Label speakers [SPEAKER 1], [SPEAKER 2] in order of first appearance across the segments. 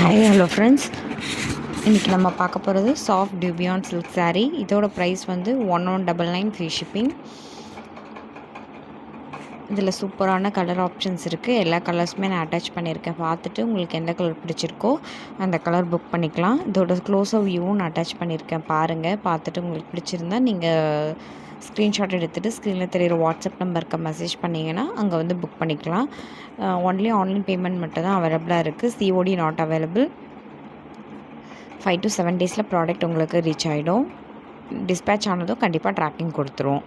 [SPEAKER 1] Hi hello friends, இன்றைக்கி நம்ம பார்க்க போகிறது சாஃப்ட் டியூபியான் சில்க் சாரீ. இதோட ப்ரைஸ் வந்து 1199 ஃப்ரீ ஷிப்பிங். இதில் சூப்பரான கலர் ஆப்ஷன்ஸ் இருக்குது. எல்லா கலர்ஸுமே நான் அட்டாச் பண்ணியிருக்கேன். பார்த்துட்டு உங்களுக்கு எந்த கலர் பிடிச்சிருக்கோ அந்த கலர் புக் பண்ணிக்கலாம். இதோட க்ளோஸாக வியூவும் நான் அட்டாச் பண்ணியிருக்கேன். பாருங்கள், பார்த்துட்டு உங்களுக்கு பிடிச்சிருந்தா நீங்கள் ஸ்க்ரீன்ஷாட் எடுத்துகிட்டு ஸ்க்ரீனில் தெரியிற வாட்ஸ்அப் நம்பருக்கு மெசேஜ் பண்ணிங்கன்னா அங்கே வந்து புக் பண்ணிக்கலாம். ஒன்லி ஆன்லைன் பேமெண்ட் மட்டும் தான் அவைலபிளாக இருக்குது. COD not available. 5 to 7 டேஸில் ப்ராடக்ட் உங்களுக்கு ரீச் ஆகிடும். டிஸ்பேச் ஆனதும் கண்டிப்பாக ட்ராக்கிங் கொடுத்துருவோம்.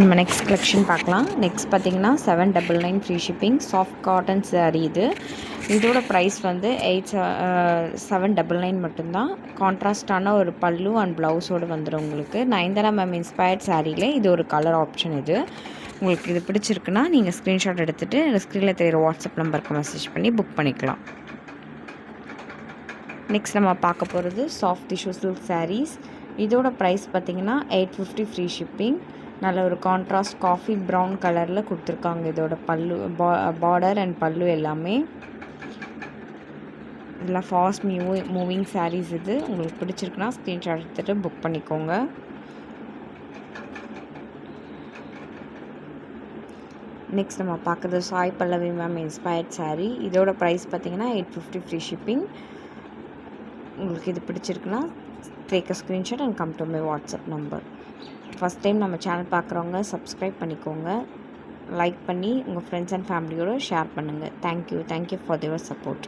[SPEAKER 1] நம்ம நெக்ஸ்ட் கலெக்ஷன் பார்க்கலாம். நெக்ஸ்ட் பார்த்திங்கன்னா 799 free shipping soft cotton sari. இதோட ப்ரைஸ் வந்து 799 மட்டும்தான். கான்ட்ராஸ்டான ஒரு பல்லு அண்ட் ப்ளவுஸோடு வந்துடும் உங்களுக்கு. நயன்தாரா மேம் இன்ஸ்பயர்ட் சாரியில் இது ஒரு கலர் ஆப்ஷன். உங்களுக்கு இது பிடிச்சிருக்குன்னா நீங்கள் ஸ்க்ரீன்ஷாட் எடுத்துகிட்டு ஸ்க்ரீனில் தெரியிற வாட்ஸ்அப் நம்பருக்கு மெசேஜ் பண்ணி புக் பண்ணிக்கலாம். நெக்ஸ்ட் நம்ம பார்க்க போகிறது சாஃப்ட் டிஷ்யூ சில்க் சாரீஸ். இதோட ப்ரைஸ் பார்த்திங்கன்னா 850 ஃப்ரீ ஷிப்பிங். நல்ல ஒரு கான்ட்ராஸ்ட் காஃபி ப்ரௌன் கலரில் கொடுத்துருக்காங்க. இதோட பல்லு பார்டர் அண்ட் பல்லு எல்லாமே இதெல்லாம் ஃபாஸ்ட் மூவிங் சாரீஸ். இது உங்களுக்கு பிடிச்சிருக்குன்னா ஸ்க்ரீன்ஷாட் எடுத்துகிட்டு புக் பண்ணிக்கோங்க. நெக்ஸ்ட் நம்ம பார்க்குறது சாய் பல்லவி மேம் இன்ஸ்பயர்ட் சாரீ. இதோட ப்ரைஸ் பார்த்திங்கன்னா 850 ஃப்ரீ ஷிப்பிங். உங்களுக்கு இது பிடிச்சிருக்குன்னா take a screenshot and come to my WhatsApp number. First time நம்ம சேனல் பார்க்குறவங்க சப்ஸ்கிரைப் பண்ணிக்கோங்க. லைக் பண்ணி உங்கள் ஃப்ரெண்ட்ஸ் அண்ட் ஃபேமிலியோடு ஷேர் பண்ணுங்கள். Thank you for your support.